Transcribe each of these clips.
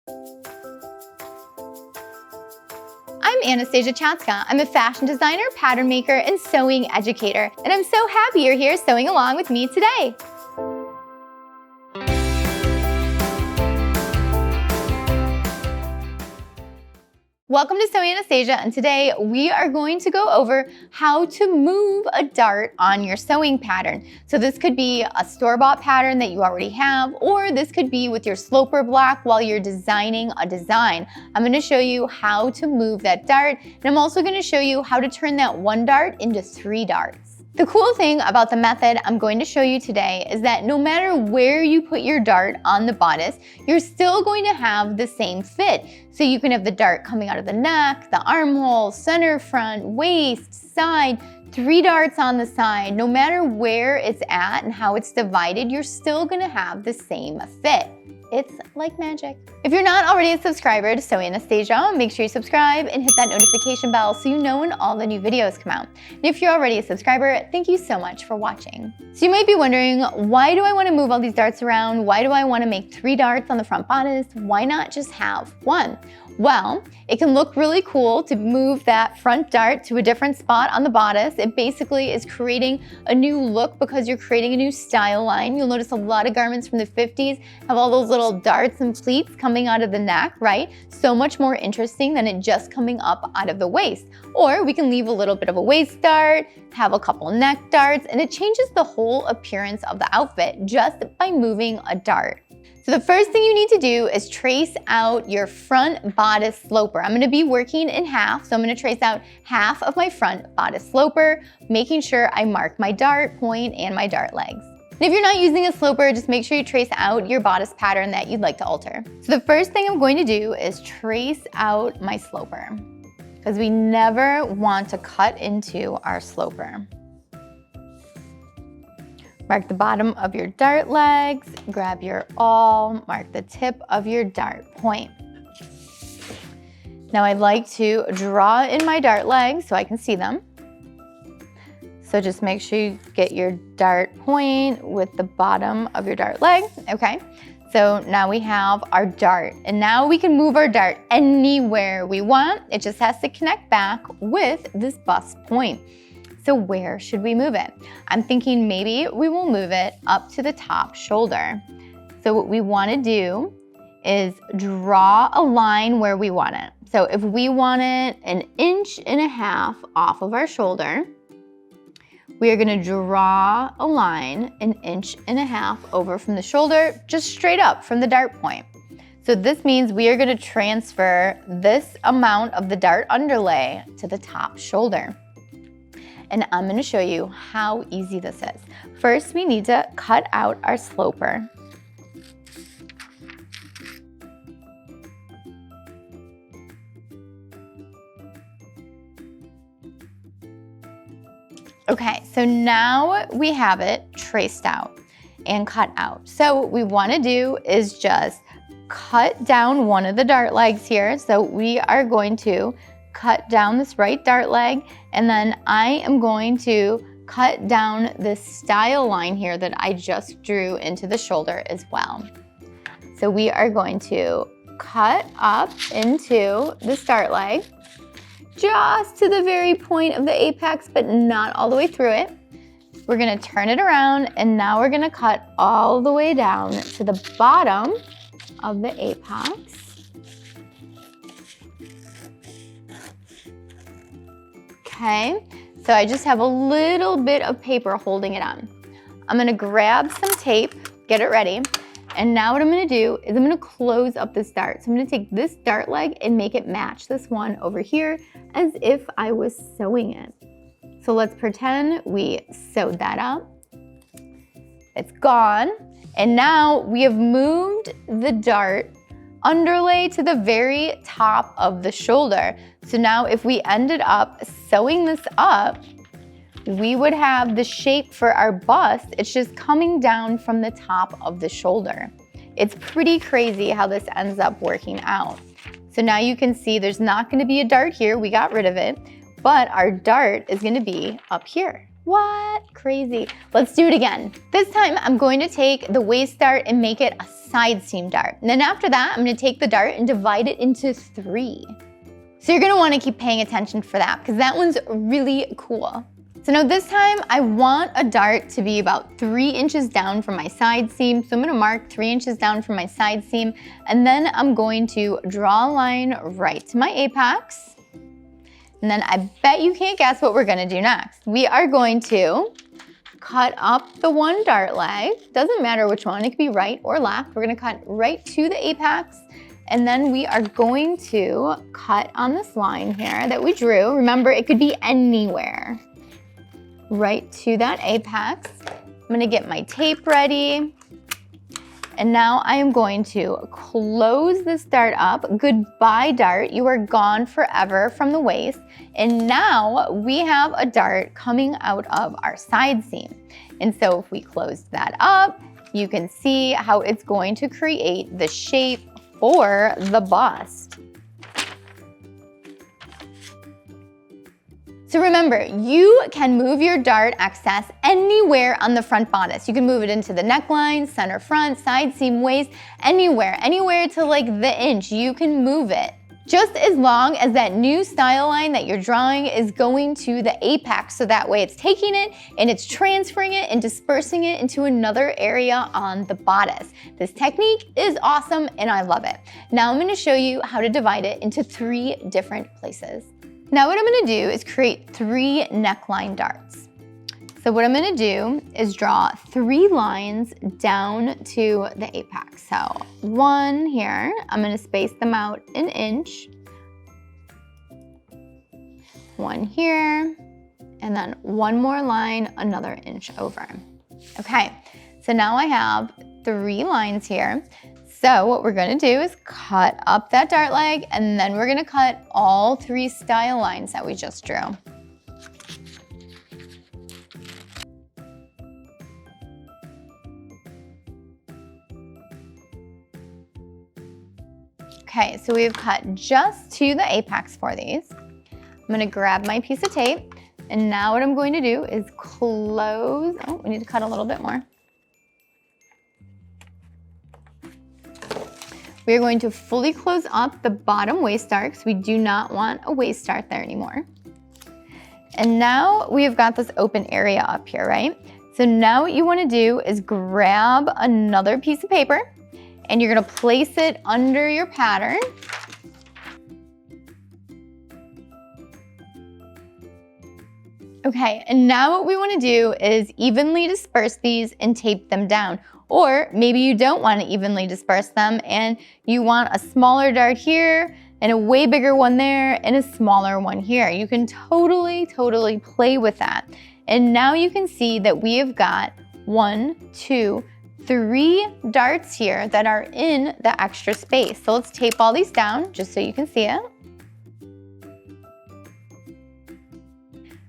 I'm Anastasia Chatzka. I'm a fashion designer, pattern maker, and sewing educator, and I'm so happy you're here sewing along with me today. Welcome to Sewing Anastasia, and today we are going to go over how to move a dart on your sewing pattern. So this could be a store-bought pattern that you already have, or this could be with your sloper block while you're designing a design. I'm going to show you how to move that dart, and I'm also going to show you how to turn that one dart into 3 darts. The cool thing about the method I'm going to show you today is that no matter where you put your dart on the bodice, you're still going to have the same fit. So you can have the dart coming out of the neck, the armhole, center front, waist, side, 3 darts on the side. No matter where it's at and how it's divided, you're still gonna have the same fit. It's like magic. If you're not already a subscriber to Sewing Anastasia, make sure you subscribe and hit that notification bell so you know when all the new videos come out. And if you're already a subscriber, thank you so much for watching. So you might be wondering, why do I want to move all these darts around? Why do I want to make 3 darts on the front bodice? Why not just have 1? Well, it can look really cool to move that front dart to a different spot on the bodice. It basically is creating a new look because you're creating a new style line. You'll notice a lot of garments from the 50s have all those little darts and pleats coming out of the neck, right? So much more interesting than it just coming up out of the waist. Or we can leave a little bit of a waist dart, have a couple neck darts, and it changes the whole appearance of the outfit just by moving a dart. So the first thing you need to do is trace out your front bodice sloper. I'm gonna be working in half, so I'm gonna trace out half of my front bodice sloper, making sure I mark my dart point and my dart legs. And if you're not using a sloper, just make sure you trace out your bodice pattern that you'd like to alter. So the first thing I'm going to do is trace out my sloper, because we never want to cut into our sloper. Mark the bottom of your dart legs, grab your awl, mark the tip of your dart point. Now I'd like to draw in my dart legs so I can see them. So just make sure you get your dart point with the bottom of your dart leg, okay? So now we have our dart, and now we can move our dart anywhere we want. It just has to connect back with this bust point. So where should we move it? I'm thinking maybe we will move it up to the top shoulder. So what we want to do is draw a line where we want it. So if we want it 1.5 inches off of our shoulder, we are going to draw a line 1.5 inches over from the shoulder, just straight up from the dart point. So this means we are going to transfer this amount of the dart underlay to the top shoulder. And I'm going to show you how easy this is. First, we need to cut out our sloper. Okay, so now we have it traced out and cut out. So what we want to do is just cut down one of the dart legs here. So we are going to cut down this right dart leg, and then I am going to cut down this style line here that I just drew into the shoulder as well. So we are going to cut up into this dart leg, just to the very point of the apex, but not all the way through it. We're gonna turn it around, and now we're gonna cut all the way down to the bottom of the apex. Okay, so I just have a little bit of paper holding it on. I'm gonna grab some tape, get it ready, and now what I'm gonna do is I'm gonna close up this dart. So I'm gonna take this dart leg and make it match this one over here as if I was sewing it. So let's pretend we sewed that up. It's gone, and now we have moved the dart underlay to the very top of the shoulder. So now if we ended up sewing this up, we would have the shape for our bust. It's just coming down from the top of the shoulder. It's pretty crazy how this ends up working out. So now you can see there's not gonna be a dart here, we got rid of it, but our dart is gonna be up here. What? Crazy. Let's do it again. This time I'm going to take the waist dart and make it a side seam dart. And then after that, I'm going to take the dart and divide it into 3. So you're going to want to keep paying attention for that because that one's really cool. So now this time I want a dart to be about 3 inches down from my side seam. So I'm going to mark 3 inches down from my side seam, and then I'm going to draw a line right to my apex. And then I bet you can't guess what we're going to do next. We are going to cut up the one dart leg. Doesn't matter which one, it could be right or left. We're going to cut right to the apex. And then we are going to cut on this line here that we drew. Remember, it could be anywhere. Right to that apex. I'm gonna get my tape ready. And now I am going to close this dart up. Goodbye, dart. You are gone forever from the waist. And now we have a dart coming out of our side seam. And so if we close that up, you can see how it's going to create the shape for the bust. So remember, you can move your dart excess anywhere on the front bodice. You can move it into the neckline, center front, side seam, waist, anywhere to like the inch, you can move it. Just as long as that new style line that you're drawing is going to the apex, so that way it's taking it and it's transferring it and dispersing it into another area on the bodice. This technique is awesome and I love it. Now I'm going to show you how to divide it into 3 different places. Now what I'm going to do is create 3 neckline darts. So what I'm going to do is draw 3 lines down to the apex. So 1 here, I'm going to space them out an inch. 1 here, and then 1 more line, another inch over. Okay, so now I have 3 lines here. So what we're going to do is cut up that dart leg, and then we're going to cut all 3 style lines that we just drew. Okay, so we've cut just to the apex for these. I'm going to grab my piece of tape, and now what I'm going to do is close. Oh, we need to cut a little bit more. We are going to fully close up the bottom waist dart because we do not want a waist dart there anymore. And now we have got this open area up here, right? So now what you want to do is grab another piece of paper and you're going to place it under your pattern. Okay, and now what we want to do is evenly disperse these and tape them down. Or maybe you don't want to evenly disperse them and you want a smaller dart here and a way bigger one there and a smaller one here. You can totally play with that. And now you can see that we have got 1, 2, 3 darts here that are in the extra space. So let's tape all these down just so you can see it.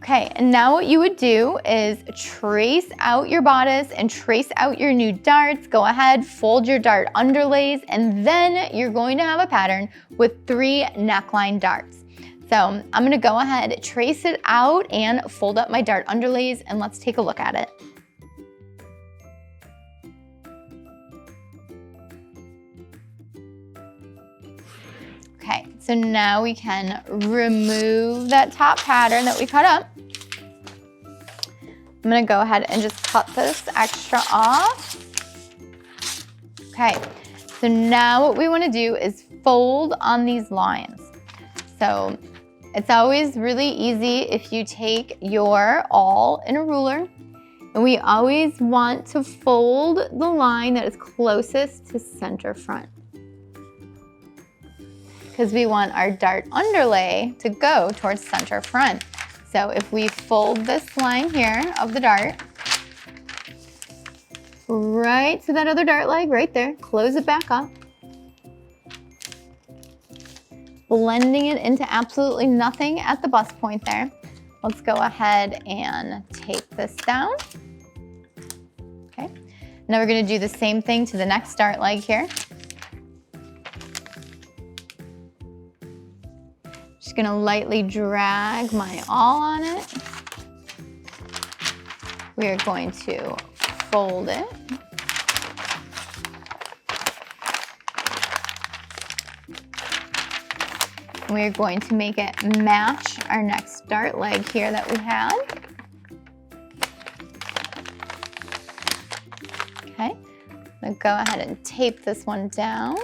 Okay, and now what you would do is trace out your bodice and trace out your new darts. Go ahead, fold your dart underlays, and then you're going to have a pattern with 3 neckline darts. So I'm gonna go ahead, trace it out, and fold up my dart underlays, and let's take a look at it. Okay, so now we can remove that top pattern that we cut up. I'm gonna go ahead and just cut this extra off. Okay, so now what we wanna do is fold on these lines. So it's always really easy if you take your awl and a ruler, and we always want to fold the line that is closest to center front, because we want our dart underlay to go towards center front. So if we fold this line here of the dart, right to that other dart leg right there, close it back up, blending it into absolutely nothing at the bust point there. Let's go ahead and tape this down. Okay, now we're gonna do the same thing to the next dart leg here. Just gonna lightly drag my awl on it. We are going to fold it. We're going to make it match our next dart leg here that we had. Okay, I'm gonna go ahead and tape this one down.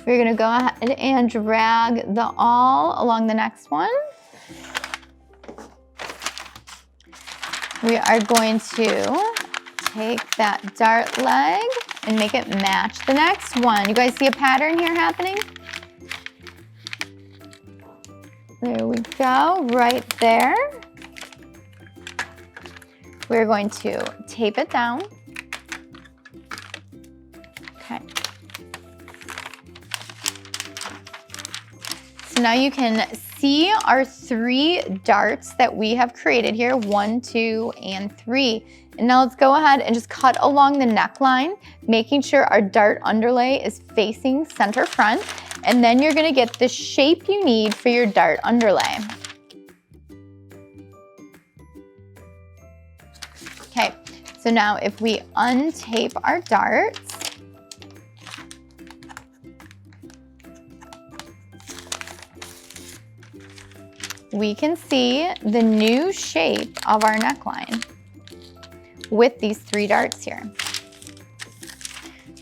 We're gonna go ahead and drag the awl along the next one. We are going to take that dart leg and make it match the next one. You guys see a pattern here happening? There we go, right there. We're going to tape it down. Okay. So now you can see our 3 darts that we have created here, 1, 2, and 3. And now let's go ahead and just cut along the neckline, making sure our dart underlay is facing center front. And then you're gonna get the shape you need for your dart underlay. Okay, so now if we untape our darts, we can see the new shape of our neckline with these 3 darts here.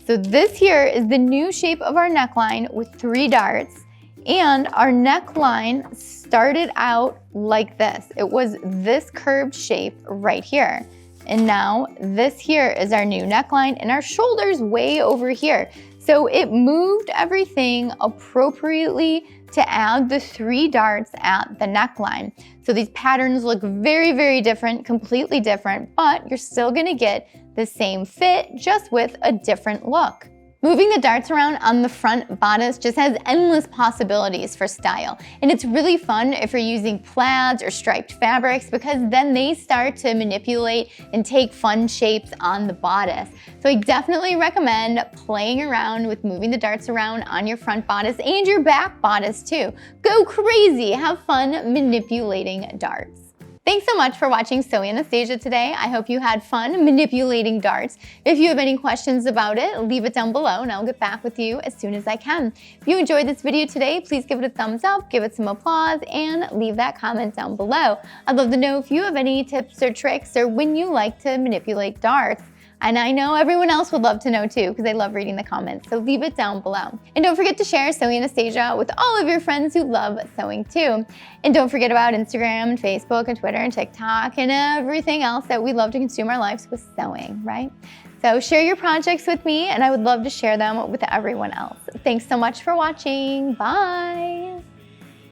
So this here is the new shape of our neckline with 3 darts, and our neckline started out like this. It was this curved shape right here. And now this here is our new neckline, and our shoulder's way over here. So it moved everything appropriately to add the 3 darts at the neckline. So these patterns look very, very different, completely different, but you're still gonna get the same fit, just with a different look. Moving the darts around on the front bodice just has endless possibilities for style. And it's really fun if you're using plaids or striped fabrics, because then they start to manipulate and take fun shapes on the bodice. So I definitely recommend playing around with moving the darts around on your front bodice and your back bodice too. Go crazy, have fun manipulating darts. Thanks so much for watching Sew Anastasia today. I hope you had fun manipulating darts. If you have any questions about it, leave it down below and I'll get back with you as soon as I can. If you enjoyed this video today, please give it a thumbs up, give it some applause, and leave that comment down below. I'd love to know if you have any tips or tricks or when you like to manipulate darts. And I know everyone else would love to know too, because I love reading the comments, so leave it down below. And don't forget to share Sew Anastasia with all of your friends who love sewing too. And don't forget about Instagram and Facebook and Twitter and TikTok and everything else that we love to consume our lives with sewing, right? So share your projects with me and I would love to share them with everyone else. Thanks so much for watching. Bye.